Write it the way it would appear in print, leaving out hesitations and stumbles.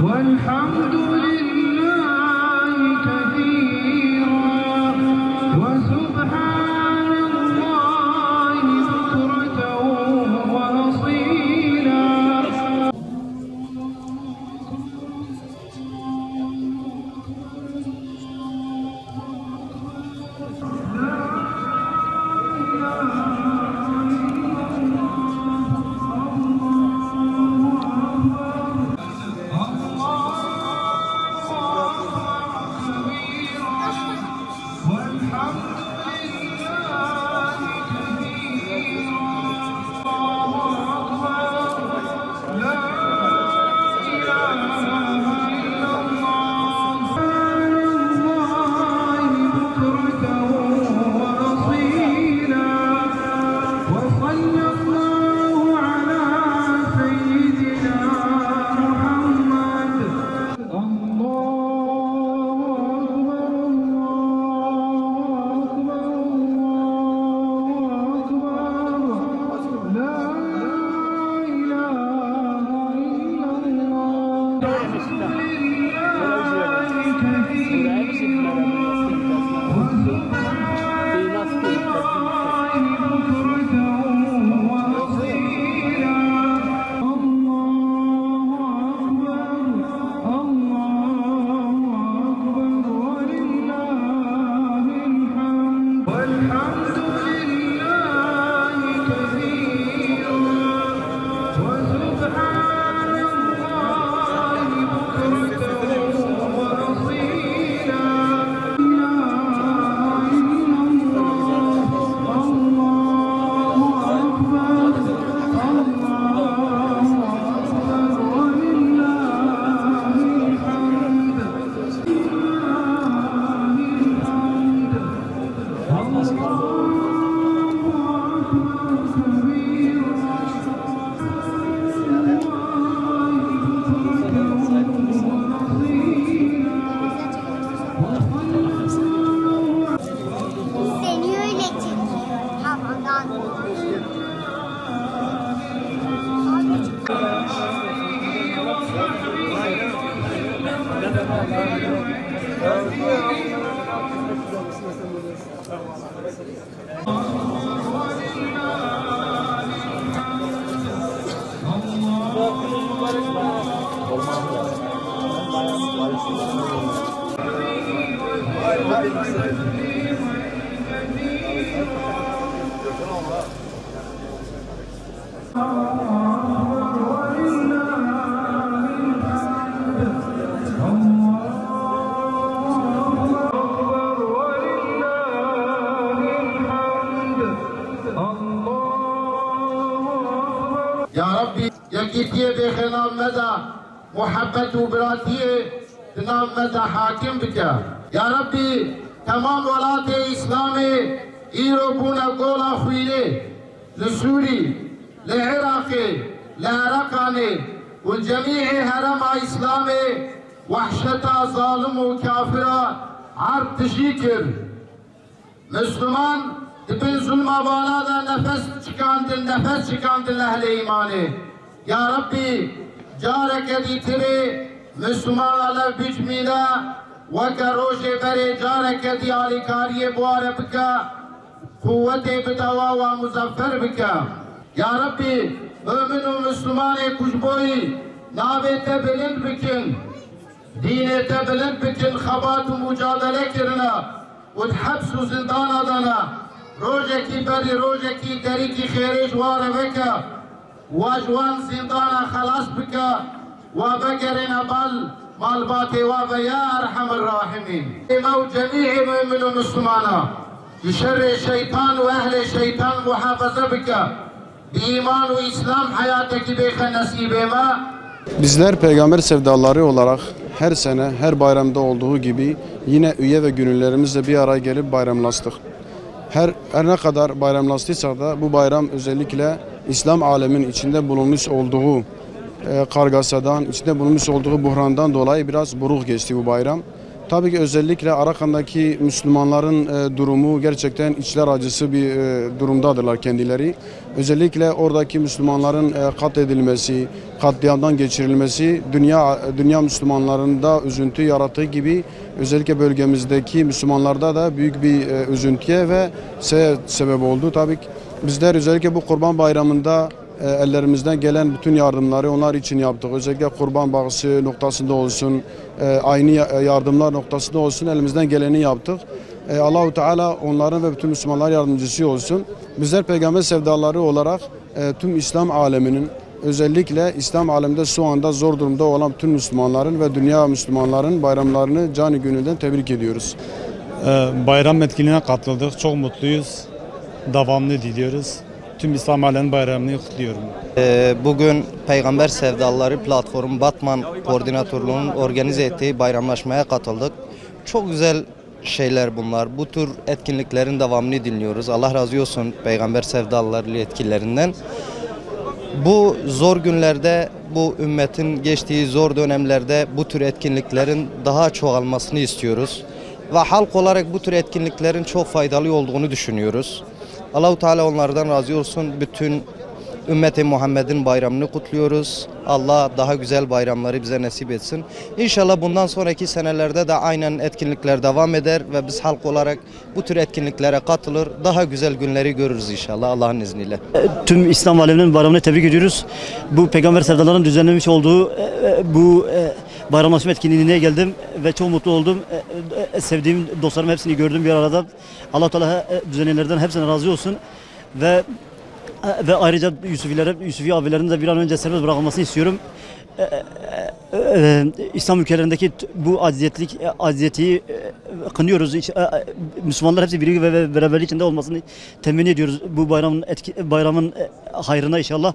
والحمد لله كثيرا وسبحان الله بكرة وأصيلا. या रब्बी यकीतिये बेखिलाफ नदा मुहब्बत उबरातिये नाम नदा हाकिम बिका या रब्बी तमाम वलाते इस्लामे इरो बुना गोला खुइले लसूरी लहराके लहराकाने والجميع هرم إسلامي وحشتا ظالم وكافرا عرب تشيكر Müslüman bin zulma bağlada nefes çıkandın ehl-i imani. Ya Rabbi carek editiri Müslüman alev biçmila ve roje beri carek edi alikariye buare bika kuvveti bidava ve muzaffer bika. Ya Rabbi mümin ve Müslüman-ı kuşboyu navete bilind bikin dinete bilind bikin khabat-ı mücadele kirina والحبس وزندان دانا روجه کی بری روجه کی دری کی خیرش واره بکا واجوان زندان خلاص بکا وبقرن بل مالبات وبيا ارحم الراحمين مو جميع من المسلمين بشر الشيطان واهل الشيطان محافظه بكا بإيمان وإسلام حياتك بخ نصيب ما. Bizler peygamber sevdaları olarak her sene, her bayramda olduğu gibi yine üye ve gönüllerimizle bir araya gelip bayramlaştık. Her ne kadar bayramlaştıysak da bu bayram özellikle İslam alemin içinde bulunmuş olduğu kargasadan, içinde bulunmuş olduğu buhrandan dolayı biraz buruk geçti bu bayram. Tabii ki özellikle Arakan'daki Müslümanların durumu gerçekten içler acısı bir durumdadırlar kendileri. Özellikle oradaki Müslümanların katledilmesi, katliamdan geçirilmesi dünya Müslümanlarında üzüntü yarattığı gibi özellikle bölgemizdeki Müslümanlarda da büyük bir üzüntüye ve sebep oldu. Tabii ki bizler özellikle bu Kurban Bayramı'nda ellerimizden gelen bütün yardımları onlar için yaptık. Özellikle kurban bağışı noktasında olsun, aynı yardımlar noktasında olsun elimizden geleni yaptık. Allahu Teala onların ve bütün Müslümanlar yardımcısı olsun. Bizler peygamber sevdaları olarak tüm İslam aleminin özellikle İslam aleminde şu anda zor durumda olan bütün Müslümanların ve dünya Müslümanların bayramlarını canı gönülden tebrik ediyoruz. Bayram etkinliğine katıldık. Çok mutluyuz. Devamlı diliyoruz. Tüm İslam aleminin bayramını kutluyorum. Bugün Peygamber Sevdaları Platformu Batman Koordinatörlüğü'nün organize ettiği bayramlaşmaya katıldık. Çok güzel şeyler bunlar. Bu tür etkinliklerin devamını dinliyoruz. Allah razı olsun Peygamber Sevdaları yetkililerinden. Bu zor günlerde, bu ümmetin geçtiği zor dönemlerde bu tür etkinliklerin daha çoğalmasını istiyoruz. Ve halk olarak bu tür etkinliklerin çok faydalı olduğunu düşünüyoruz. Allah-u Teala onlardan razı olsun. Bütün ümmeti Muhammed'in bayramını kutluyoruz. Allah daha güzel bayramları bize nasip etsin. İnşallah bundan sonraki senelerde de aynen etkinlikler devam eder ve biz halk olarak bu tür etkinliklere katılır. Daha güzel günleri görürüz inşallah Allah'ın izniyle. Tüm İslam aleminin bayramını tebrik ediyoruz. Bu Peygamber Sevdaları'nın düzenlemiş olduğu bu bayramlaşma etkinliğine geldim ve çok mutlu oldum. Sevdiğim dostlarım hepsini gördüm bir arada. Allah Teala düzenleyenlerden hepsine razı olsun ve ayrıca Yusufi abilerin de bir an önce serbest bırakılmasını istiyorum. İslam ülkelerindeki bu aziyeti kınıyoruz. Müslümanlar hepsi birlik ve beraberlik içinde olmasını temenni ediyoruz. Bu bayramın hayrına inşallah.